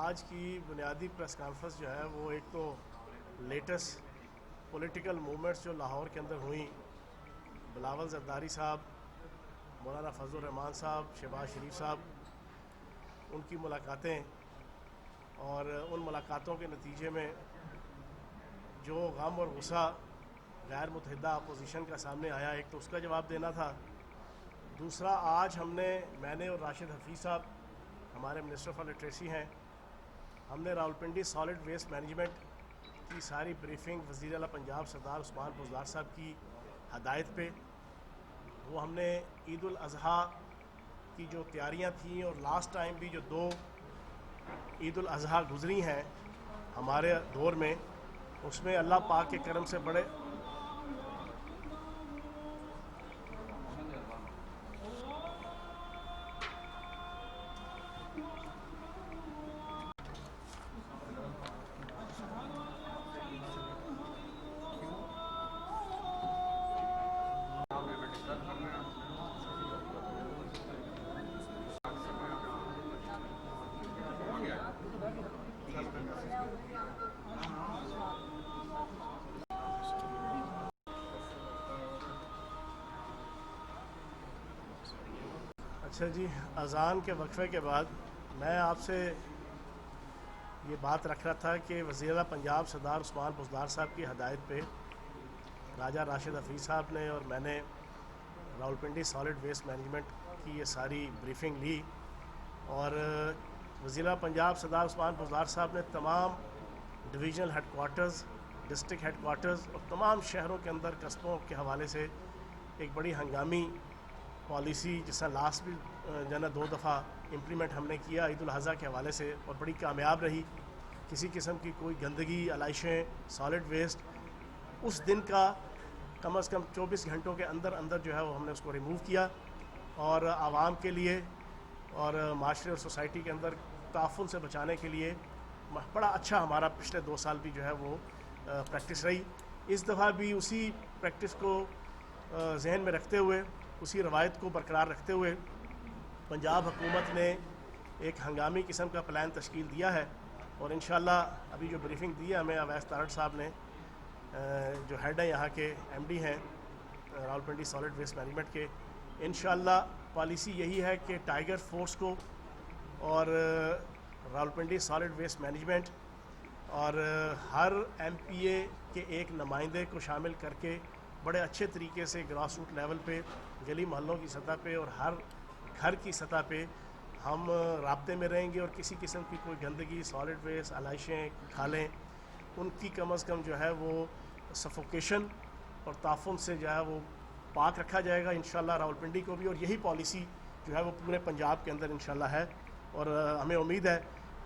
آج کی بنیادی پریس کانفرنس جو ہے وہ ایک تو لیٹسٹ پولیٹیکل موومنٹس جو لاہور کے اندر ہوئیں، بلاول زرداری صاحب، مولانا فضل الرحمان صاحب، شہباز شریف صاحب، ان کی ملاقاتیں اور ان ملاقاتوں کے نتیجے میں جو غم اور غصہ غیر متحدہ اپوزیشن کا سامنے آیا، ایک تو اس کا جواب دینا تھا۔ دوسرا، آج میں نے اور راشد حفیظ صاحب ہمارے منسٹر فار لٹریسی ہیں، ہم نے راولپنڈی سالڈ ویسٹ مینجمنٹ کی ساری بریفنگ وزیر اعلیٰ پنجاب سردار عثمان بزدار صاحب کی ہدایت پہ، وہ ہم نے عید الاضحیٰ کی جو تیاریاں تھیں اور لاسٹ ٹائم بھی جو 2 عید الاضحیٰ گزری ہیں ہمارے دور میں، اس میں اللہ پاک کے کرم سے بڑے اچھا جی، اذان کے وقفے کے بعد میں آپ سے یہ بات رکھ رہا تھا کہ وزیر اعلیٰ پنجاب سردار عثمان بزدار صاحب کی ہدایت پہ راجہ راشد حفیظ صاحب نے اور میں نے راولپنڈی سالڈ ویسٹ مینجمنٹ کی یہ ساری بریفنگ لی، اور وزیر اعلیٰ پنجاب سردار عثمان بزدار صاحب نے تمام divisional headquarters, district headquarters اور تمام شہروں کے اندر قصبوں کے حوالے سے ایک بڑی ہنگامی پالیسی، جس کا لاسٹ بھی جو ہے نا 2 دفعہ امپلیمنٹ ہم نے کیا عید الاضحیٰ کے حوالے سے، اور بڑی کامیاب رہی۔ کسی قسم کی کوئی گندگی، علائشیں، سالڈ ویسٹ اس دن کا کم از کم 24 گھنٹوں کے اندر جو ہے وہ ہم نے اس کو ریموو کیا، اور عوام کے لیے اور معاشرے اور سوسائٹی کے اندر تعفن سے بچانے کے لیے بڑا اچھا ہمارا پچھلے 2 سال بھی جو ہے وہ پریکٹس رہی۔ اس دفعہ بھی اسی پریکٹس کو ذہن میں رکھتے ہوئے، اسی روایت کو برقرار رکھتے ہوئے پنجاب حکومت نے ایک ہنگامی قسم کا پلان تشکیل دیا ہے، اور انشاءاللہ ابھی جو بریفنگ دی ہے ہمیں اویس تارڑ صاحب نے، جو ہیڈ ہیں یہاں کے ایم ڈی ہیں راولپنڈی سالڈ ویسٹ مینجمنٹ کے، انشاءاللہ پالیسی یہی ہے کہ ٹائیگر فورس کو اور راولپنڈی سالڈ ویسٹ مینجمنٹ اور ہر ایم پی اے کے ایک نمائندے کو شامل کر کے بڑے اچھے طریقے سے گراس روٹ لیول پہ، گلی محلوں کی سطح پہ اور ہر گھر کی سطح پہ ہم رابطے میں رہیں گے، اور کسی قسم کی کوئی گندگی، سالڈ ویسٹ، علائشیں، کھالیں، ان کی کم از کم جو ہے وہ سفوکیشن اور تعفن سے جو ہے وہ پاک رکھا جائے گا انشاءاللہ راولپنڈی کو بھی، اور یہی پالیسی جو ہے وہ پورے پنجاب کے اندر انشاءاللہ ہے، اور ہمیں امید ہے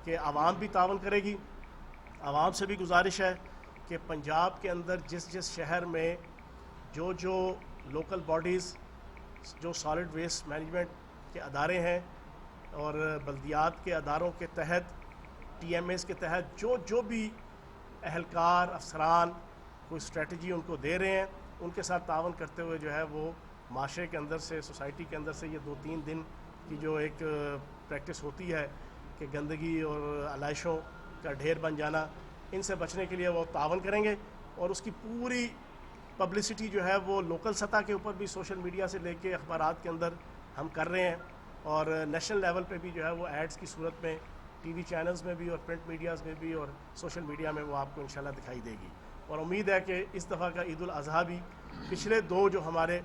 کہ عوام بھی تعاون کرے گی۔ عوام سے بھی گزارش ہے کہ پنجاب کے اندر جس شہر میں جو لوکل باڈیز، جو سالڈ ویسٹ مینجمنٹ کے ادارے ہیں اور بلدیات کے اداروں کے تحت، ٹی ایم ایز کے تحت جو بھی اہلکار، افسران کوئی اسٹریٹجی ان کو دے رہے ہیں، ان کے ساتھ تعاون کرتے ہوئے جو ہے وہ معاشرے کے اندر سے، سوسائٹی کے اندر سے یہ 2-3 دن کی جو ایک پریکٹس ہوتی ہے کہ گندگی اور علائشوں کا ڈھیر بن جانا، ان سے بچنے کے لیے وہ تعاون کریں گے، اور اس کی پوری پبلسٹی جو ہے وہ لوکل سطح کے اوپر بھی، سوشل میڈیا سے لے کے اخبارات کے اندر ہم کر رہے ہیں، اور نیشنل لیول پہ بھی جو ہے وہ ایڈز کی صورت میں ٹی وی چینلز میں بھی اور پرنٹ میڈیاز میں بھی اور سوشل میڈیا میں وہ آپ کو انشاءاللہ دکھائی دے گی، اور امید ہے کہ اس دفعہ کا عید الاضحیٰ بھی پچھلے 2 جو ہمارے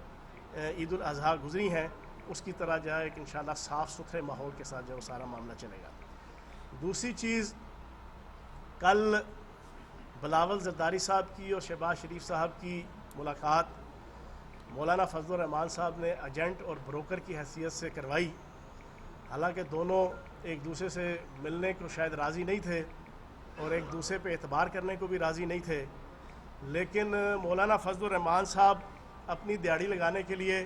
عید الاضحیٰ گزری ہیں اس کی طرح جو ہے ایک انشاءاللہ صاف ستھرے ماحول کے ساتھ جو سارا معاملہ چلے گا۔ دوسری چیز، کل بلاول زرداری صاحب کی اور شہباز شریف صاحب کی ملاقات مولانا فضل الرحمان صاحب نے ایجنٹ اور بروکر کی حیثیت سے کروائی، حالانکہ دونوں ایک دوسرے سے ملنے کو شاید راضی نہیں تھے اور ایک دوسرے پہ اعتبار کرنے کو بھی راضی نہیں تھے، لیکن مولانا فضل الرحمان صاحب اپنی دیہڑی لگانے کے لیے،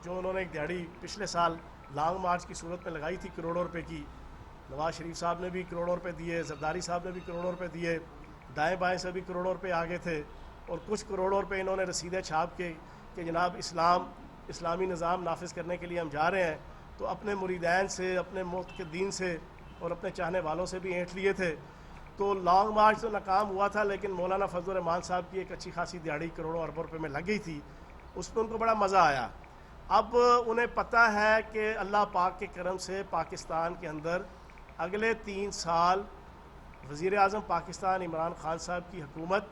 جو انہوں نے ایک دیہڑی پچھلے سال لانگ مارچ کی صورت میں لگائی تھی کروڑوں روپے کی، نواز شریف صاحب نے بھی کروڑوں روپے دیے، زرداری صاحب نے بھی کروڑوں روپے دیے، دائیں بائیں سے بھی کروڑوں روپے آگے تھے، اور کچھ کروڑوں روپے انہوں نے رسیدیں چھاپ کے کہ جناب اسلامی نظام نافذ کرنے کے لیے ہم جا رہے ہیں، تو اپنے مریدین سے، اپنے موت کے دین سے اور اپنے چاہنے والوں سے بھی اینٹ لیے تھے. تو لانگ مارچ تو ناکام ہوا تھا, لیکن مولانا فضل الرحمان صاحب کی ایک اچھی خاصی دیہڑی کروڑوں اربوں روپے میں لگ گئی تھی, اس پہ ان کو بڑا مزہ آیا. اب انہیں پتہ ہے کہ اللہ پاک کے کرم سے پاکستان کے اندر اگلے 3 سال وزیر اعظم پاکستان عمران خان صاحب کی حکومت,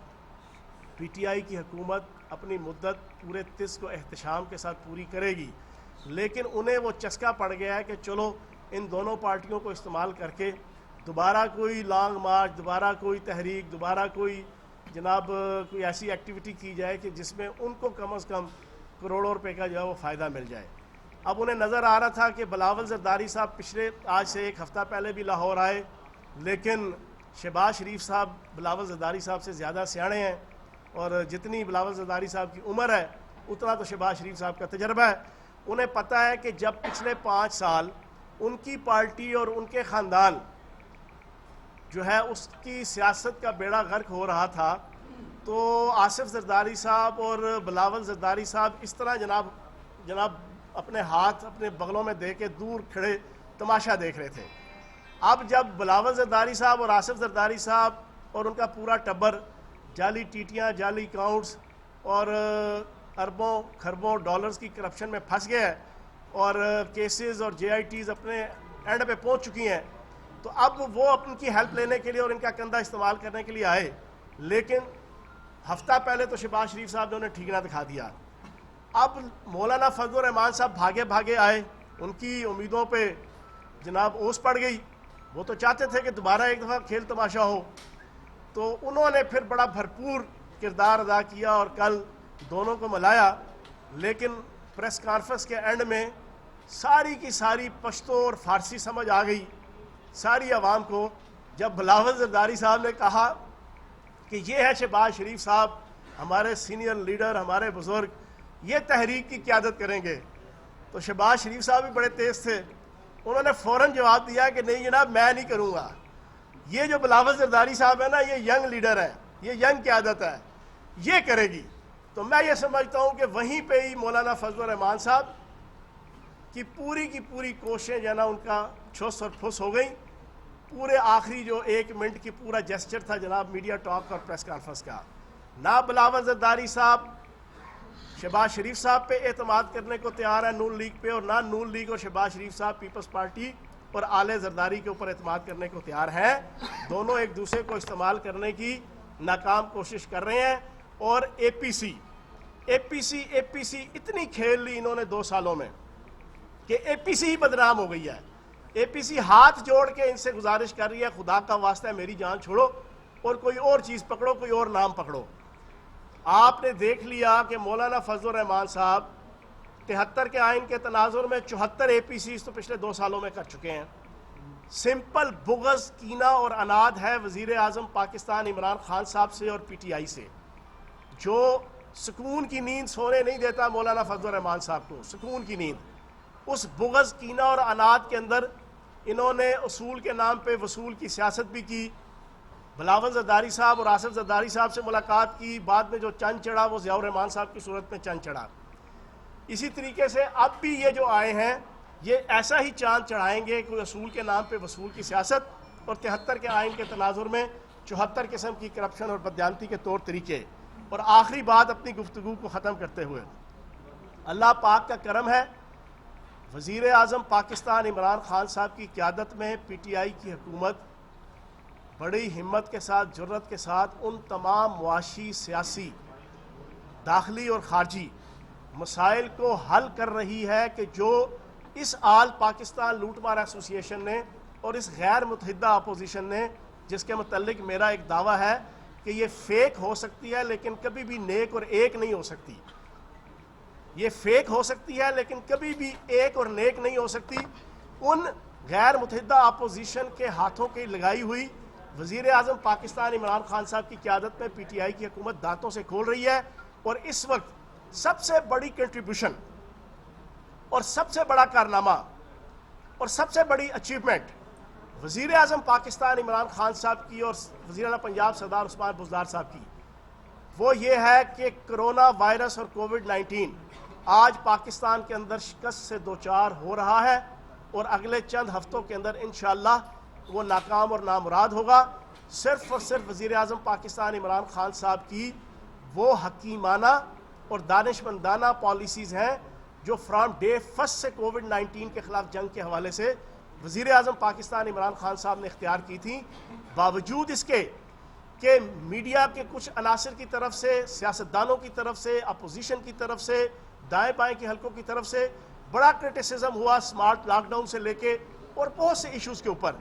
پی ٹی آئی کی حکومت اپنی مدت پورے 30 کو احتشام کے ساتھ پوری کرے گی. لیکن انہیں وہ چسکا پڑ گیا ہے کہ چلو ان دونوں پارٹیوں کو استعمال کر کے دوبارہ کوئی لانگ مارچ, دوبارہ کوئی تحریک, دوبارہ کوئی جناب کوئی ایسی ایکٹیویٹی کی جائے کہ جس میں ان کو کم از کم کروڑوں روپے کا جو ہے وہ فائدہ مل جائے. اب انہیں نظر آ رہا تھا کہ بلاول زرداری صاحب پچھلے آج سے 1 ہفتہ پہلے بھی لاہور آئے, لیکن شہباز شریف صاحب بلاول زرداری صاحب سے زیادہ سیانے ہیں, اور جتنی بلاول زرداری صاحب کی عمر ہے اتنا تو شہباز شریف صاحب کا تجربہ ہے. انہیں پتہ ہے کہ جب پچھلے 5 سال ان کی پارٹی اور ان کے خاندان جو ہے اس کی سیاست کا بیڑا غرق ہو رہا تھا, تو آصف زرداری صاحب اور بلاول زرداری صاحب اس طرح جناب اپنے ہاتھ اپنے بغلوں میں دے کے دور کھڑے تماشا دیکھ رہے تھے. اب جب بلاول زرداری صاحب اور آصف زرداری صاحب اور ان کا پورا ٹبر جعلی ٹیٹیاں, جعلی اکاؤنٹس اور اربوں کھربوں ڈالرز کی کرپشن میں پھنس گئے ہیں اور کیسز اور جے آئی ٹیز اپنے اینڈ پہ پہنچ چکی ہیں, تو اب وہ ان کی ہیلپ لینے کے لیے اور ان کا کندھا استعمال کرنے کے لیے آئے. لیکن ہفتہ پہلے تو شہباز شریف صاحب نے انہیں ٹھیک نہ دکھا دیا. اب مولانا فضل الرحمان صاحب بھاگے آئے, ان کی امیدوں پہ جناب اوس پڑ گئی. وہ تو چاہتے تھے کہ دوبارہ ایک دفعہ کھیل تماشا ہو, تو انہوں نے پھر بڑا بھرپور کردار ادا کیا اور کل دونوں کو ملایا. لیکن پریس کانفرنس کے اینڈ میں ساری کی ساری پشتو اور فارسی سمجھ آ گئی ساری عوام کو, جب بلاول زرداری صاحب نے کہا کہ یہ ہے شہباز شریف صاحب, ہمارے سینئر لیڈر, ہمارے بزرگ, یہ تحریک کی قیادت کریں گے. تو شہباز شریف صاحب بھی بڑے تیز تھے, انہوں نے فوراً جواب دیا کہ نہیں جناب میں نہیں کروں گا, یہ جو بلاول زرداری صاحب ہے نا یہ ینگ لیڈر ہے, یہ ینگ قیادت ہے, یہ کرے گی. تو میں یہ سمجھتا ہوں کہ وہیں پہ ہی مولانا فضل الرحمان صاحب کی پوری کوششیں جو ہے نا ان کا چھس اور پھس ہو گئی. پورے آخری جو 1 منٹ کی پورا جیسچر تھا جناب میڈیا ٹاک اور پریس کانفرنس کا, نہ بلاول زرداری صاحب شہباز شریف صاحب پہ اعتماد کرنے کو تیار ہے نون لیگ پہ, اور نہ نون لیگ اور شہباز شریف صاحب پیپلز پارٹی اور آلے زرداری کے اوپر اعتماد کرنے کو تیار ہیں. دونوں ایک دوسرے کو استعمال کرنے کی ناکام کوشش کر رہے ہیں. اور اے پی سی اتنی کھیل لی انہوں نے 2 سالوں میں کہ اے پی سی ہی بدنام ہو گئی ہے. اے پی سی ہاتھ جوڑ کے ان سے گزارش کر رہی ہے, خدا کا واسطہ ہے میری جان چھوڑو اور کوئی اور چیز پکڑو, کوئی اور نام پکڑو. آپ نے دیکھ لیا کہ مولانا فضل الرحمان صاحب 73 کے آئین کے تناظر میں 74 اے پی سی تو پچھلے 2 سالوں میں کر چکے ہیں. سمپل بغض, کینہ اور اناد ہے وزیر اعظم پاکستان عمران خان صاحب سے اور پی ٹی آئی سے, جو سکون کی نیند سونے نہیں دیتا مولانا فضل الرحمان صاحب کو, سکون کی نیند. اس بغض, کینہ اور اناد کے اندر انہوں نے اصول کے نام پہ وصول کی سیاست بھی کی. بلاول زرداری صاحب اور آصف زرداری صاحب سے ملاقات کی, بعد میں جو چند چڑھا وہ ضیاء الرحمان صاحب کی صورت میں چند چڑھا. اسی طریقے سے اب بھی یہ جو آئے ہیں یہ ایسا ہی چاند چڑھائیں گے, کوئی اصول کے نام پہ وصول کی سیاست اور 73 کے آئین کے تناظر میں 74 قسم کی کرپشن اور بددیانتی کے طور طریقے. اور آخری بات اپنی گفتگو کو ختم کرتے ہوئے, اللہ پاک کا کرم ہے, وزیر اعظم پاکستان عمران خان صاحب کی قیادت میں پی ٹی آئی کی حکومت بڑی ہمت کے ساتھ, جرت کے ساتھ ان تمام معاشی, سیاسی, داخلی اور خارجی مسائل کو حل کر رہی ہے کہ جو اس آل پاکستان لوٹ مار ایسوسی ایشن نے اور اس غیر متحدہ اپوزیشن نے, جس کے متعلق میرا ایک دعویٰ ہے کہ یہ فیک ہو سکتی ہے لیکن کبھی بھی نیک اور ایک نہیں ہو سکتی. یہ فیک ہو سکتی ہے لیکن کبھی بھی ایک اور نیک نہیں ہو سکتی. ان غیر متحدہ اپوزیشن کے ہاتھوں کی لگائی ہوئی وزیر اعظم پاکستان عمران خان صاحب کی قیادت میں پی ٹی آئی کی حکومت دانتوں سے کھول رہی ہے. اور اس وقت سب سے بڑی کنٹریبیوشن اور سب سے بڑا کارنامہ اور سب سے بڑی اچیومنٹ وزیر اعظم پاکستان عمران خان صاحب کی اور وزیر اعلیٰ پنجاب سردار عثمان بزدار صاحب کی وہ یہ ہے کہ کرونا وائرس اور کووڈ-19 آج پاکستان کے اندر شکست سے دوچار ہو رہا ہے, اور اگلے چند ہفتوں کے اندر انشاءاللہ وہ ناکام اور نامراد ہوگا. صرف اور صرف وزیر اعظم پاکستان عمران خان صاحب کی وہ حکیمانہ اور دانشمندانہ پالیسیز ہیں جو فرام ڈے فرسٹ سے کووڈ-19 کے خلاف جنگ کے حوالے سے وزیر اعظم پاکستان عمران خان صاحب نے اختیار کی تھیں. باوجود اس کے کہ میڈیا کے کچھ عناصر کی طرف سے, سیاستدانوں کی طرف سے, اپوزیشن کی طرف سے, دائیں بائیں کے حلقوں کی طرف سے بڑا کرٹیسزم ہوا سمارٹ لاک ڈاؤن سے لے کے اور بہت سے ایشوز کے اوپر,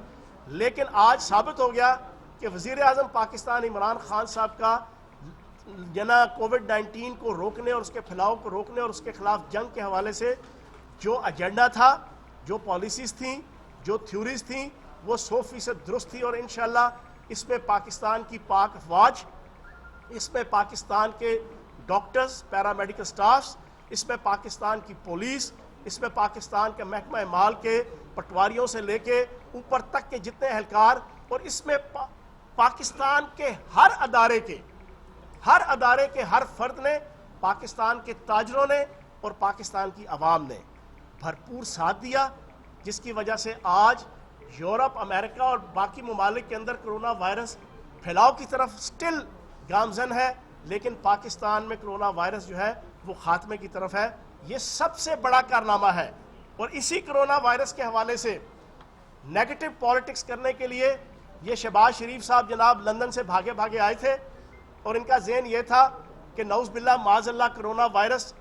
لیکن آج ثابت ہو گیا کہ وزیر اعظم پاکستان عمران خان صاحب کا کووڈ-19 کو روکنے اور اس کے پھیلاؤ کو روکنے اور اس کے خلاف جنگ کے حوالے سے جو ایجنڈا تھا, جو پالیسیز تھیں, جو تھیوریز تھیں, وہ 100% درست تھی. اور انشاءاللہ اس میں پاکستان کی پاک افواج, اس میں پاکستان کے ڈاکٹرز, پیرامیڈیکل سٹافز, اس میں پاکستان کی پولیس, اس میں پاکستان کے محکمہ مال کے پٹواریوں سے لے کے اوپر تک کے جتنے اہلکار, اور اس میں پاکستان کے ہر ادارے کے ہر فرد نے, پاکستان کے تاجروں نے اور پاکستان کی عوام نے بھرپور ساتھ دیا, جس کی وجہ سے آج یورپ, امریکہ اور باقی ممالک کے اندر کرونا وائرس پھیلاؤ کی طرف سٹل گامزن ہے, لیکن پاکستان میں کرونا وائرس جو ہے وہ خاتمے کی طرف ہے. یہ سب سے بڑا کارنامہ ہے. اور اسی کرونا وائرس کے حوالے سے نیگیٹو پالیٹکس کرنے کے لیے یہ شہباز شریف صاحب جناب لندن سے بھاگے آئے تھے, اور ان کا ذہن یہ تھا کہ نعوذ باللہ معاذ اللہ کرونا وائرس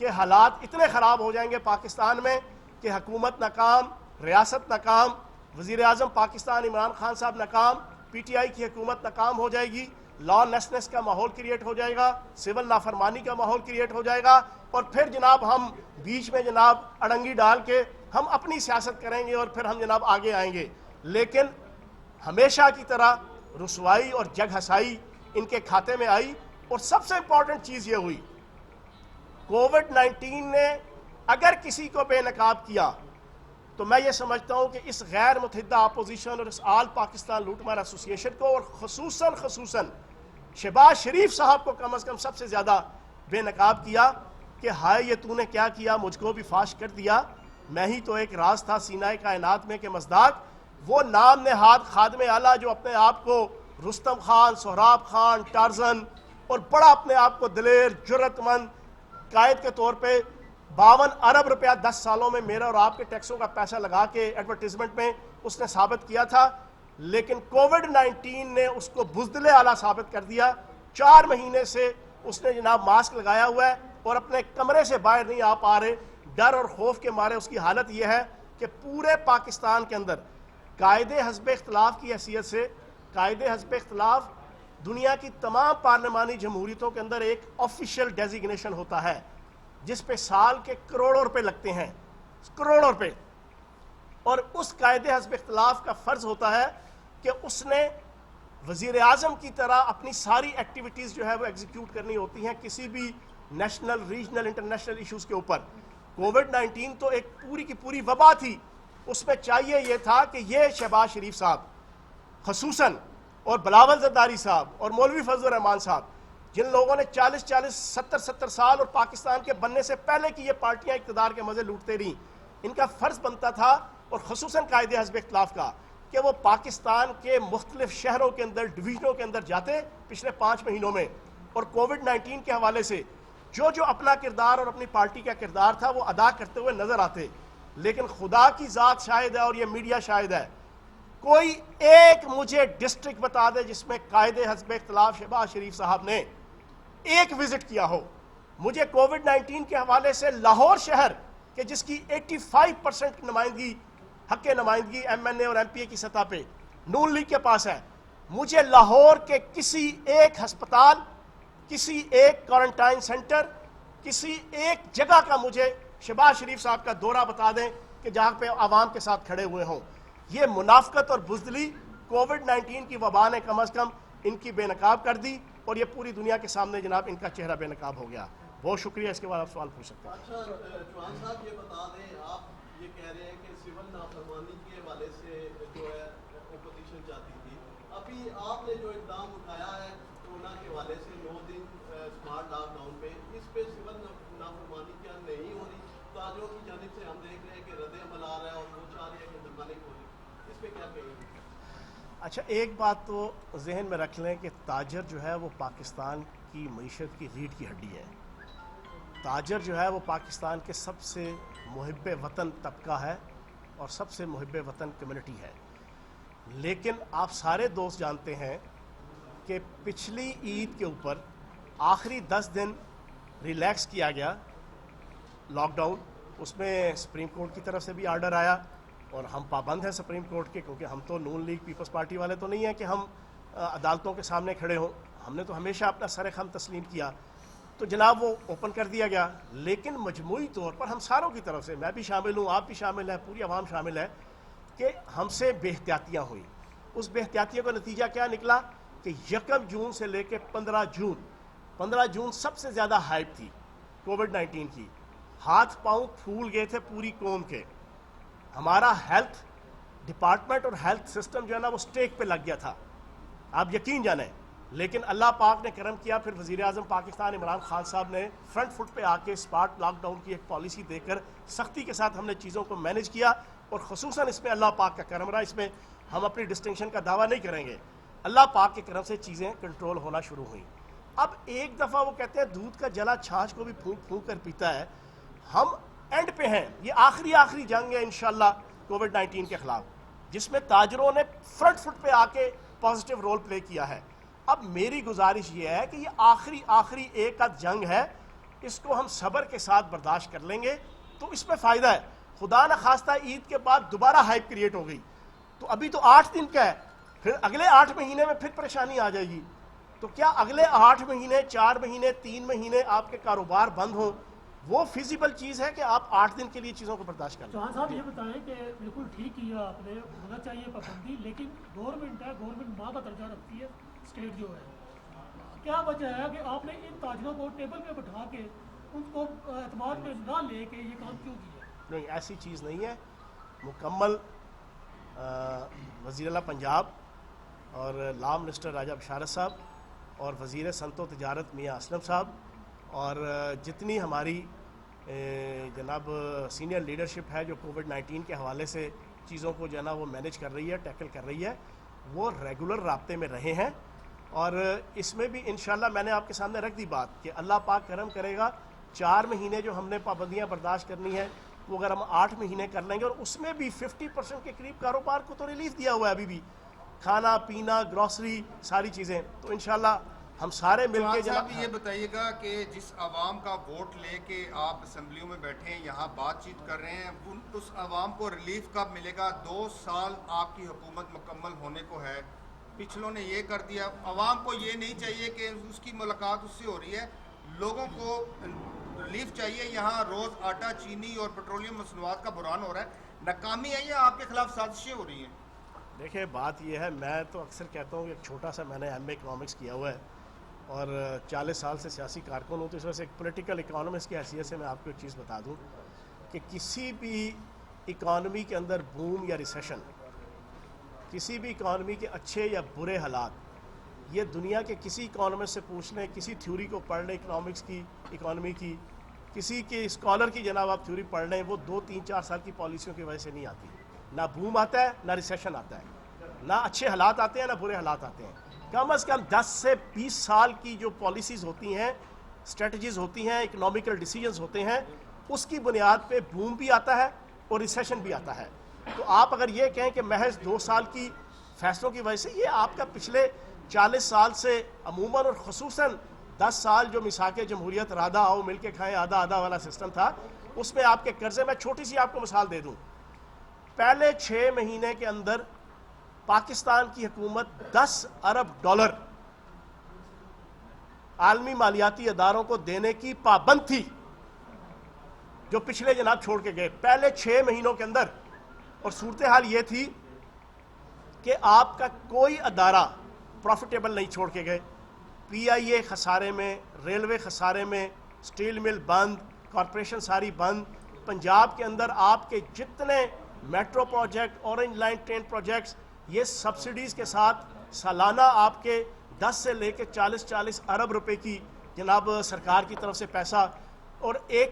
کے حالات اتنے خراب ہو جائیں گے پاکستان میں کہ حکومت ناکام, ریاست ناکام, وزیر اعظم پاکستان عمران خان صاحب ناکام, پی ٹی آئی کی حکومت ناکام ہو جائے گی, لا لیسنس کا ماحول کریٹ ہو جائے گا, سول نافرمانی کا ماحول کریٹ ہو جائے گا, اور پھر جناب ہم بیچ میں جناب اڑنگی ڈال کے ہم اپنی سیاست کریں گے اور پھر ہم جناب آگے آئیں گے. لیکن ہمیشہ کی طرح رسوائی اور جگ ہسائی ان کے کھاتے میں آئی. اور سب سے امپورٹنٹ چیز یہ ہوئی, کووڈ-19 نے اگر کسی کو بے نقاب کیا تو میں یہ سمجھتا ہوں کہ اس غیر متحدہ اپوزیشن اور اس آل پاکستان لوٹ مار ایسوسی ایشن کو, اور خصوصاً شہباز شریف صاحب کو کم از کم سب سے زیادہ بے نقاب کیا کہ ہائے یہ تو نے کیا کیا, مجھ کو بھی فاش کر دیا, میں ہی تو ایک راز تھا سینہ کائنات میں کہ مصداق. وہ نام نہاد خادم اعلیٰ جو اپنے آپ کو رستم خان, سہراب خان, ٹارزن اور بڑا اپنے آپ کو دلیر, جرأت مند قائد کے طور پہ 52 ارب روپیہ 10 سالوں میں میرا اور آپ کے ٹیکسوں کا پیسہ لگا کے ایڈورٹیزمنٹ میں اس نے ثابت کیا تھا, لیکن کووڈ-19 نے اس کو بزدل اعلیٰ ثابت کر دیا. 4 مہینے سے اس نے جناب ماسک لگایا ہوا ہے اور اپنے کمرے سے باہر نہیں آ پا رہے. ڈر اور خوف کے مارے اس کی حالت یہ ہے کہ پورے پاکستان کے اندر قائد حزب اختلاف کی حیثیت سے, قائد حزب اختلاف دنیا کی تمام پارلیمانی جمہوریتوں کے اندر ایک آفیشیل ڈیزیگنیشن ہوتا ہے جس پہ سال کے کروڑوں روپے لگتے ہیں, کروڑوں روپے. اور اس قائد حزب اختلاف کا فرض ہوتا ہے کہ اس نے وزیر اعظم کی طرح اپنی ساری ایکٹیویٹیز جو ہے وہ ایگزیکیوٹ کرنی ہوتی ہیں کسی بھی نیشنل, ریجنل, انٹرنیشنل ایشوز کے اوپر. کووڈ-19 تو ایک پوری کی پوری وبا تھی, اس میں چاہیے یہ تھا کہ یہ شہباز شریف صاحب خصوصاً اور بلاول زرداری صاحب اور مولوی فضل الرحمان صاحب, جن لوگوں نے 40 70 سال اور پاکستان کے بننے سے پہلے کی یہ پارٹیاں اقتدار کے مزے لوٹتے رہیں, ان کا فرض بنتا تھا, اور خصوصاً قائد حزب اختلاف کا, کہ وہ پاکستان کے مختلف شہروں کے اندر, ڈویژنوں کے اندر جاتے پچھلے 5 مہینوں میں, اور کووڈ-19 کے حوالے سے جو اپنا کردار اور اپنی پارٹی کا کردار تھا وہ ادا کرتے ہوئے نظر آتے. لیکن خدا کی ذات شاہد ہے اور یہ میڈیا شاہد ہے, کوئی ایک مجھے ڈسٹرکٹ بتا دے جس میں قائد حزب اختلاف شہباز شریف صاحب نے ایک وزٹ کیا ہو. مجھے کووڈ-19 کے حوالے سے لاہور شہر کہ جس کی 85% نمائندگی, حق نمائندگی ایم این اے اور ایم پی اے کی سطح پہ نون لیگ کے پاس ہے, مجھے لاہور کے کسی ایک ہسپتال, کسی ایک کوارنٹائن سینٹر, کسی ایک جگہ کا مجھے شہباز شریف صاحب کا دورہ بتا دیں کہ جہاں پہ عوام کے ساتھ کھڑے ہوئے ہوں. یہ منافقت اور بزدلی کووڈ-19 کی وبا نے کم از کم ان کی بے نقاب کر دی, اور یہ پوری دنیا کے سامنے جناب ان کا چہرہ بے نقاب ہو گیا. بہت شکریہ, اس کے بعد آپ سوال پوچھ سکتے ہیں. اچھا چوہان صاحب یہ بتا دیں, آپ یہ کہہ رہے ہیں کہ سول نافرمانی کے حوالے سے جو ہے اپوزیشن چاہتی تھی, ابھی آپ نے جو اقدام اٹھایا ہے کورونا کے حوالے سے 9 دن اسمارٹ لاک ڈاؤن پہ, اس پہ سول نافرمانی کیا نہیں ہو رہی؟ تاجروں کی جانب سے ہم دیکھ رہے ہیں کہ رد عمل آ رہا ہے اور وہ چاہ رہے ہیں کہ جرمانے ہو رہی, اس پہ کیا کہیں گے؟ اچھا ایک بات تو ذہن میں رکھ لیں کہ تاجر جو ہے وہ پاکستان کی معیشت کی ریڑھ کی ہڈی ہے. تاجر جو ہے وہ پاکستان کے سب سے محب وطن طبقہ ہے اور سب سے محب وطن کمیونٹی ہے. لیکن آپ سارے دوست جانتے ہیں کہ پچھلی عید کے اوپر آخری 10 دن ریلیکس کیا گیا لاک ڈاؤن. اس میں سپریم کورٹ کی طرف سے بھی آرڈر آیا اور ہم پابند ہیں سپریم کورٹ کے, کیونکہ ہم تو نون لیگ پیپلز پارٹی والے تو نہیں ہیں کہ ہم عدالتوں کے سامنے کھڑے ہوں. ہم نے تو ہمیشہ اپنا سر خم تسلیم کیا. تو جناب وہ اوپن کر دیا گیا. لیکن مجموعی طور پر ہم ساروں کی طرف سے, میں بھی شامل ہوں, آپ بھی شامل ہیں, پوری عوام شامل ہے, کہ ہم سے بے احتیاطیاں ہوئیں. اس بے احتیاطیوں کا نتیجہ کیا نکلا کہ 1 جون سے لے کے 15 جون سب سے زیادہ ہائپ تھی کووڈ-19 کی. ہاتھ پاؤں پھول گئے تھے پوری قوم کے. ہمارا ہیلتھ ڈپارٹمنٹ اور ہیلتھ سسٹم جو ہے نا وہ سٹیک پہ لگ گیا تھا, آپ یقین جانیں. لیکن اللہ پاک نے کرم کیا, پھر وزیر اعظم پاکستان عمران خان صاحب نے فرنٹ فٹ پہ آ کے اسپاٹ لاک ڈاؤن کی ایک پالیسی دے کر سختی کے ساتھ ہم نے چیزوں کو مینیج کیا. اور خصوصاً اس میں اللہ پاک کا کرم رہا. اس میں ہم اپنی ڈسٹنکشن کا دعویٰ نہیں کریں گے, اللہ پاک کے کرم سے چیزیں کنٹرول ہونا شروع ہوئیں. اب ایک دفعہ وہ کہتے ہیں دودھ کا جلا چھاچھ کو بھی پھونک پھونک کر پیتا ہے. ہم اینڈ پہ ہیں, یہ آخری جنگ ہے انشاءاللہ کووڈ-19 کے خلاف, جس میں تاجروں نے فرنٹ فٹ پہ آ کے پازیٹیو رول پلے کیا ہے. اب میری گزارش یہ ہے کہ یہ آخری ایک آدھ جنگ ہے, اس کو ہم صبر کے ساتھ برداشت کر لیں گے تو اس میں فائدہ ہے. خدا نہ خواستہ عید کے بعد دوبارہ ہائپ کریٹ ہو گئی تو ابھی تو 8 دن کا ہے, پھر اگلے 8 مہینے میں پھر پریشانی آ جائے گی. تو کیا اگلے 8 مہینے 4 مہینے 3 مہینے آپ کے کاروبار بند ہوں؟ وہ فیزیبل چیز ہے کہ آپ 8 دن کے لیے چیزوں کو برداشت کر لیں. چوہان صاحب یہ بتائیں کہ بالکل ٹھیک کیا آپ نے, ہونا چاہیے پابندی, لیکن گورنمنٹ ہے, گورنمنٹ ماں کا درجہ رکھتی ہے, اسٹیٹ جو ہے. کیا وجہ ہے کہ آپ نے ان تاجروں کو ٹیبل پہ بٹھا کے ان کو اعتماد میں نہ لے کے یہ کام کیوں کیا؟ نہیں, ایسی چیز نہیں ہے. مکمل وزیر اعلیٰ پنجاب اور لا منسٹر راجہ بشارت صاحب اور وزیر صنعت و تجارت میاں اسلم صاحب اور جتنی ہماری جناب سینئر لیڈرشپ ہے جو کووڈ-19 کے حوالے سے چیزوں کو جو ہے نا وہ مینیج کر رہی ہے, ٹیکل کر رہی ہے, وہ ریگولر رابطے میں رہے ہیں. اور اس میں بھی انشاءاللہ میں نے آپ کے سامنے رکھ دی بات کہ اللہ پاک کرم کرے گا. 4 مہینے جو ہم نے پابندیاں برداشت کرنی ہے وہ اگر ہم 8 مہینے کر لیں گے, اور اس میں بھی 50% کے قریب کاروبار کو تو ریلیف دیا ہوا ہے ابھی بھی, کھانا پینا گروسری ساری چیزیں. تو انشاءاللہ ہم سارے مل کے صاحب یہ بتائیے گا کہ جس عوام کا ووٹ لے کے آپ اسمبلیوں میں بیٹھے ہیں, یہاں بات چیت کر رہے ہیں, اس عوام کو ریلیف کب ملے گا؟ 2 سال آپ کی حکومت مکمل ہونے کو ہے, پچھلوں نے یہ کر دیا. عوام کو یہ نہیں چاہیے کہ اس کی ملاقات اس سے ہو رہی ہے, لوگوں کو ریلیف چاہیے. یہاں روز آٹا چینی اور پیٹرولیم مصنوعات کا بحران ہو رہا ہے, ناکامی ہے یا آپ کے خلاف سازشیں ہو رہی ہیں؟ دیکھیں بات یہ ہے, میں تو اکثر کہتا ہوں کہ ایک چھوٹا سا میں نے ایم اے اکنامکس کیا ہوا ہے اور 40 سال سے سیاسی کارکن ہوں, تو اس وجہ سے ایک پولیٹیکل اکانومسٹ کی حیثیت سے میں آپ کو ایک چیز بتا دوں کہ کسی بھی اکانومی کے اندر بوم یا ریسیشن, کسی بھی اکانومی کے اچھے یا برے حالات, یہ دنیا کے کسی اکانومسٹ سے پوچھ لیں, کسی تھیوری کو پڑھ لیں اکنامکس کی, اکانومی کی, کسی کے اسکالر کی جناب آپ تھیوری پڑھ لیں, وہ 2-3-4 سال کی پالیسیوں کی وجہ سے نہیں آتی. نہ بوم آتا ہے, نہ ریسیشن آتا ہے, نہ اچھے حالات آتے ہیں, نہ برے حالات آتے ہیں. کم از کم 10 سے 20 سال کی جو پالیسیز ہوتی ہیں, اسٹریٹجیز ہوتی ہیں, اکنامیکل ڈیسیجنز ہوتے ہیں, اس کی بنیاد پہ بوم بھی آتا ہے اور ریسیشن بھی آتا ہے. تو آپ اگر یہ کہیں کہ محض 2 سال کی فیصلوں کی وجہ سے, یہ آپ کا پچھلے 40 سال سے عموماً اور خصوصاً 10 سال جو میثاق جمہوریت رادہ آؤ مل کے کھائیں آدھا آدھا والا سسٹم تھا, اس میں آپ کے قرضے, میں چھوٹی سی آپ کو مثال دے دوں, پہلے 6 مہینے کے اندر پاکستان کی حکومت $10 ارب عالمی مالیاتی اداروں کو دینے کی پابند تھی, جو پچھلے جناب چھوڑ کے گئے پہلے 6 مہینوں کے اندر. اور صورتحال یہ تھی کہ آپ کا کوئی ادارہ پروفیٹیبل نہیں چھوڑ کے گئے. پی آئی اے خسارے میں, ریلوے خسارے میں, سٹیل مل بند, کارپوریشن ساری بند. پنجاب کے اندر آپ کے جتنے metro project, orange line train projects, یہ سبسڈیز کے ساتھ سالانہ آپ کے 10 سے لے کے 40 ارب روپے کی جناب سرکار کی طرف سے پیسہ, اور ایک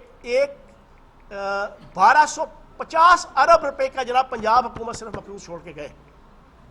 1250 ارب روپے کا جناب پنجاب حکومت صرف مقروض چھوڑ کے گئے.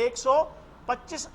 125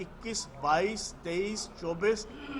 21, 22, 23, 24,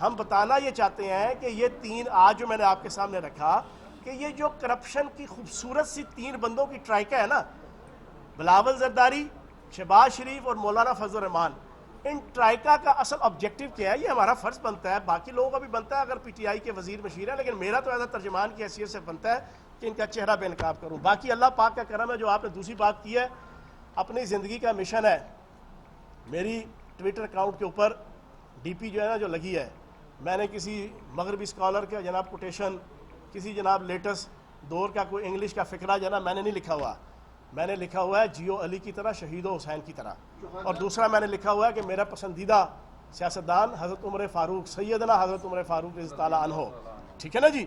ہم بتانا یہ چاہتے ہیں کہ یہ تین آج جو میں نے آپ کے سامنے رکھا کہ یہ جو کرپشن کی خوبصورت سی تین بندوں کی ٹرائکا ہے نا، بلاول زرداری، شہباز شریف اور مولانا فضل الرحمان، ان ٹرائکا کا اصل آبجیکٹو کیا ہے؟ یہ ہمارا فرض بنتا ہے، باقی لوگوں کا بھی بنتا ہے اگر پی ٹی آئی کے وزیر مشیر ہے، لیکن میرا تو ایسا ترجمان کی حیثیت سے بنتا ہے کہ ان کا چہرہ بے نقاب کروں۔ باقی اللہ پاک کا کرم ہے۔ جو آپ نے دوسری بات کی ہے، اپنی زندگی کا مشن ہے، میری ٹویٹر اکاؤنٹ کے اوپر ڈی پی جو ہے نا جو لگی ہے، میں نے کسی مغربی اسکالر کا جناب کوٹیشن، کسی جناب لیٹسٹ دور کا کوئی انگلش کا فقرہ جو ہے نا میں نے نہیں لکھا ہوا، میں نے لکھا ہوا ہے جیو علی کی طرح، شہید و حسین کی طرح، اور دوسرا میں نے لکھا ہوا ہے کہ میرا پسندیدہ سیاستدان حضرت عمر فاروق، سیدنا حضرت عمر فاروق رضی اللہ عنہ ہو، ٹھیک ہے نا جی؟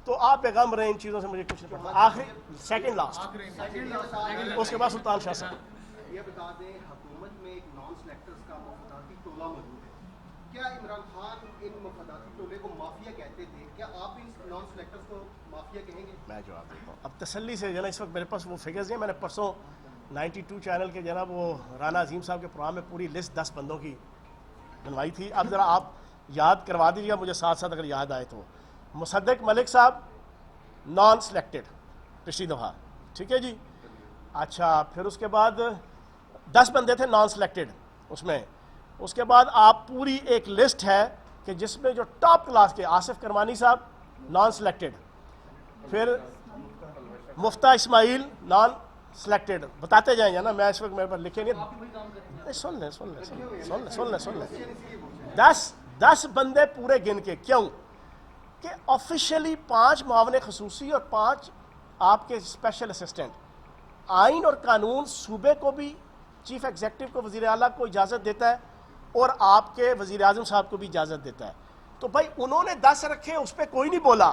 تو آپ پیغام رہے ان چیزوں سے، مجھے کچھ نہیں پڑھنا۔ آخری سیکنڈ لاسٹ، اس کے بعد سلطان شاہ صاحب۔ یہ بتا دیں حکومت میں ایک نان سلیکٹرز کا مفاداتی ٹولہ موجود ہے، کیا عمران خان ان مفاداتی ٹولے کو مافیا کہتے تھے؟ کیا آپ ان نان سلیکٹرز کو مافیا کہیں گے؟ میں جواب دیتا ہوں اب تسلی سے، جو ہے اس وقت میرے پاس وہ فگرز ہیں، میں نے پرسوں 92 چینل کے جناب وہ رانا عظیم صاحب کے پروگرام میں پوری لسٹ 10 بندوں کی بنوائی تھی، اب ذرا آپ یاد کروا دیجیے گا مجھے ساتھ ساتھ اگر یاد آئے تو۔ مصدق ملک صاحب نان سلیکٹڈ پچھلی دفعہ، ٹھیک ہے جی؟ اچھا، پھر اس کے بعد 10 بندے تھے نان سلیکٹڈ اس میں۔ اس کے بعد آپ پوری ایک لسٹ ہے کہ جس میں جو ٹاپ کلاس کے آصف کرمانی صاحب نان سلیکٹڈ، پھر مفتہ اسماعیل نان سلیکٹڈ، بتاتے جائیں گے نا، میں اس وقت میرے پر لکھے نہیں، سن لیں 10 بندے پورے گن کے، کیوں کہ آفیشیلی 5 معاون خصوصی اور 5 آپ کے اسپیشل اسسٹنٹ، آئین اور قانون صوبے کو بھی، چیف ایگزیکٹو کو، وزیر اعلیٰ کو اجازت دیتا ہے اور آپ کے وزیر اعظم صاحب کو بھی اجازت دیتا ہے۔ تو بھائی انہوں نے 10 رکھے، اس پہ کوئی نہیں بولا،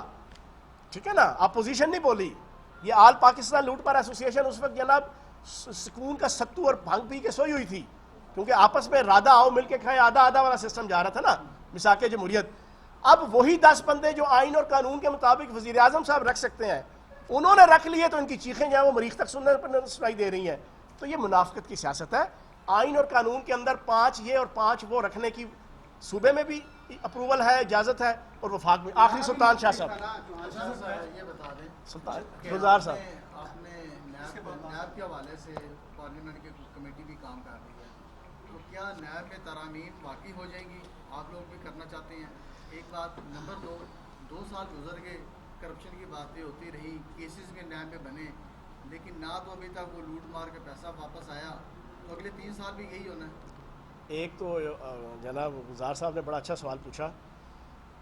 ٹھیک ہے نا، اپوزیشن نہیں بولی۔ یہ آل پاکستان لوٹ مار ایسوسیشن اس وقت جناب سکون کا ستو اور بھنگ پی کے سوئی ہوئی تھی، کیونکہ آپس میں رادہ آؤ مل کے کھائیں آدھا آدھا والا سسٹم جا رہا تھا نا، مساق جمہوریت۔ اب وہی 10 بندے جو آئین اور قانون کے مطابق وزیر اعظم صاحب رکھ سکتے ہیں، انہوں نے رکھ لیے، تو ان کی چیخیں جو ہیں وہ مریخ تک سنائی دے رہی ہیں۔ تو یہ منافقت کی سیاست ہے۔ آئین اور قانون کے اندر 5 یہ اور 5 وہ رکھنے کی صوبے میں بھی اپروول ہے، اجازت ہے، اور وفاق میں۔ آخری سلطان شاہ صاحب، یہ بتا دیں سلطان گلزار صاحب، آپ نے نیب کے حوالے سے پارلیمنٹ کی کمیٹی بھی کام کر رہی ہے، تو کیا نیب میں ترامیم واقعی ہو جائیں گی؟ آپ لوگ بھی کرنا چاہتے ہیں؟ ایک بات۔ نمبر 2 سال گزر گئے، کرپشن کی باتیں ہوتی رہی، کیسز میں نیب میں بنے، لیکن نہ تو ابھی تک وہ لوٹ مار کے پیسہ واپس آیا، تو اگلے 3 سال بھی یہی ہونا ہے۔ ایک تو جناب گلزار صاحب نے بڑا اچھا سوال پوچھا۔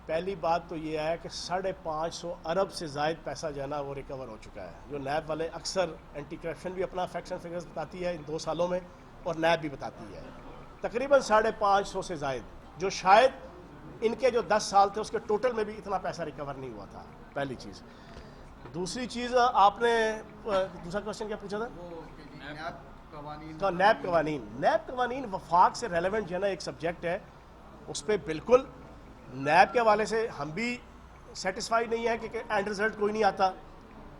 پہلی بات تو یہ ہے کہ 550 ارب سے زائد پیسہ جو ہے نا وہ ریکور ہو چکا ہے، جو نیب والے اکثر اینٹی کرپشن بھی اپنا فیکٹس اینڈ فگرز بتاتی ہے ان 2 سالوں میں، اور نیب بھی بتاتی ہے، تقریباً 550 سے زائد، جو شاید ان کے جو 10 سال تھے اس کے ٹوٹل میں بھی اتنا پیسہ ریکور نہیں ہوا تھا، پہلی چیز۔ دوسری چیز، آپ نے دوسرا کوشچن کیا پوچھا تھا؟ نیب قوانین وفاق سے ریلیونٹ جو ہے نا ایک سبجیکٹ ہے، اس پہ بالکل نیب کے حوالے سے ہم بھی سیٹسفائی نہیں ہے کہ اینڈ رزلٹ کوئی نہیں آتا۔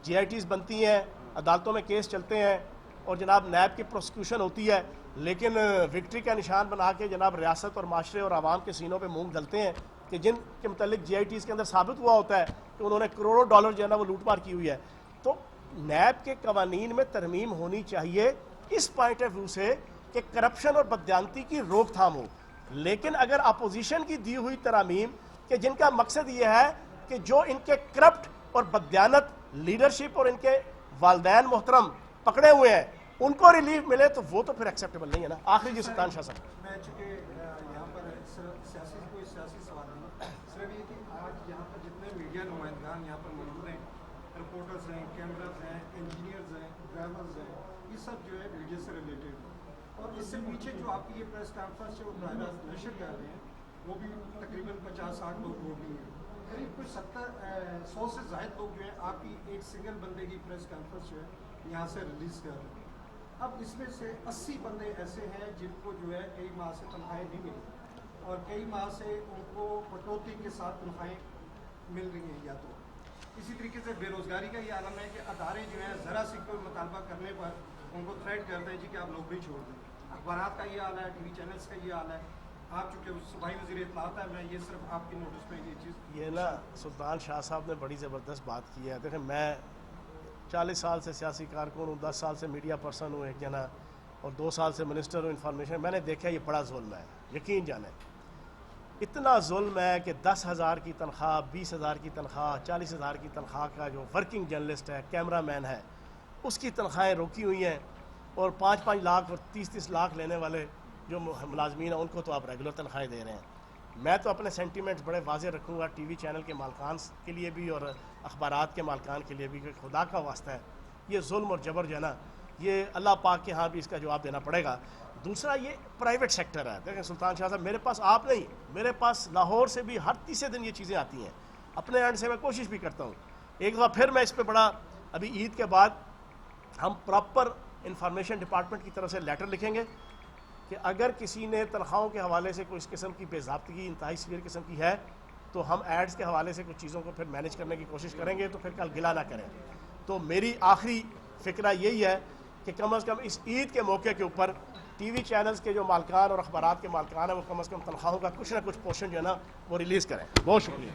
جی آئی ٹیز بنتی ہیں، عدالتوں میں کیس چلتے ہیں، اور جناب نیب کی پروسیکیوشن ہوتی ہے، لیکن وکٹری کا نشان بنا کے جناب ریاست اور معاشرے اور عوام کے سینوں پہ مونگ ڈلتے ہیں کہ جن کے متعلق جی آئی ٹیز کے اندر ثابت ہوا ہوتا ہے کہ انہوں نے کروڑوں ڈالر جو ہے نا وہ لوٹ مار کی ہوئی ہے۔ تو نیب کے قوانین میں ترمیم ہونی چاہیے اس پوائنٹ آف ویو سے کہ کرپشن اور بددیانتی کی روک تھام ہو، لیکن اگر اپوزیشن کی دی ہوئی ترامیم کہ جن کا مقصد یہ ہے کہ جو ان کے کرپٹ اور بددیانت لیڈرشپ اور ان کے والدین محترم پکڑے ہوئے ہیں ان کو ریلیف ملے، تو وہ تو پھر ایکسیپٹیبل نہیں ہے نا۔ آخری جی سلطان شاہ صاحب۔ میں چونکہ یہاں پر کوئی سیاسی سوال نہیں، صرف یہ کہ آج یہاں پر جتنے میڈیا نمائندگان یہاں پر موجود ہیں، رپورٹرز ہیں، کیمراز ہیں، انجینئرز ہیں، ڈرائیورز ہیں، یہ سب جو ہے میڈیا سے ریلیٹڈ ہیں، اور اس سے پیچھے جو آپ کی یہ پریس کانفرنس جو براہ راست نشر کر رہے ہیں وہ بھی تقریباً 50-60 لوگ وہ بھی ہیں، قریب کوئی 100 سے زائد لوگ جو ہیں آپ کی ایک سنگل بندے کی پریس کانفرنس جو ہے یہاں سے ریلیز کر رہے ہیں۔ اب اس میں سے 80 بندے ایسے ہیں جن کو جو ہے کئی ماہ سے تنخواہیں نہیں ملی، اور کئی ماہ سے ان کو کٹوتی کے ساتھ تنخواہیں مل رہی ہیں، یا تو اسی طریقے سے بے روزگاری کا یہ عالم ہے کہ ادارے جو ہیں ذرا سی کوئی مطالبہ کرنے پر ان کو تھریٹ کرتے ہیں جی کہ آپ نوکری چھوڑ دیں۔ اخبارات کا یہ حال ہے، ٹی وی چینلز کا یہ حال ہے، آپ چونکہ صوبائی وزیر اطلاعات ہے، میں یہ صرف آپ کی نوٹس پہ یہ چیز یہ نا سلطان شاہ صاحب نے بڑی زبردست بات کی ہے. دیکھیں میں 40 سال سے سیاسی کارکن ہوں، 10 سال سے میڈیا پرسن ہوں ایک جنا، اور 2 سال سے منسٹر ہوں انفارمیشن. میں نے دیکھا یہ بڑا ظلم ہے، یقین جانیں اتنا ظلم ہے کہ 10,000 کی تنخواہ، 20,000 کی تنخواہ، 40,000 کی تنخواہ کا جو ورکنگ جرنلسٹ ہے، کیمرہ مین ہے، اس کی تنخواہیں روکی ہوئی ہیں، اور 5-5 لاکھ اور 30-30 لاکھ لینے والے جو ملازمین ہیں ان کو تو آپ ریگولر تنخواہیں دے رہے ہیں. میں تو اپنے سینٹیمنٹس بڑے واضح رکھوں گا ٹی وی چینل کے مالکان کے لیے بھی اور اخبارات کے مالکان کے لیے بھی کہ خدا کا واسطہ ہے یہ ظلم اور جبر جو ہے نا یہ اللہ پاک کے ہاں بھی اس کا جواب دینا پڑے گا. دوسرا یہ پرائیویٹ سیکٹر ہے. دیکھیں سلطان شاہ صاحب میرے پاس آپ نہیں، میرے پاس لاہور سے بھی ہر تیسرے دن یہ چیزیں آتی ہیں. اپنے اینڈ سے میں کوشش بھی کرتا ہوں. ایک دفعہ پھر میں اس پہ بڑا ابھی عید کے بعد ہم پراپر انفارمیشن ڈپارٹمنٹ کی طرف سے لیٹر لکھیں گے کہ اگر کسی نے تنخواہوں کے حوالے سے کوئی اس قسم کی بے ضابطگی انتہائی سیویئر قسم کی ہے تو ہم ایڈز کے حوالے سے کچھ چیزوں کو پھر مینیج کرنے کی کوشش کریں گے، تو پھر کل گلہ نہ کریں. تو میری آخری فکرہ یہی ہے کہ کم از کم اس عید کے موقع کے اوپر ٹی وی چینلز کے جو مالکان اور اخبارات کے مالکان ہیں وہ کم از کم تنخواہوں کا کچھ نہ کچھ پورشن جو ہے نا وہ ریلیز کریں. بہت شکریہ.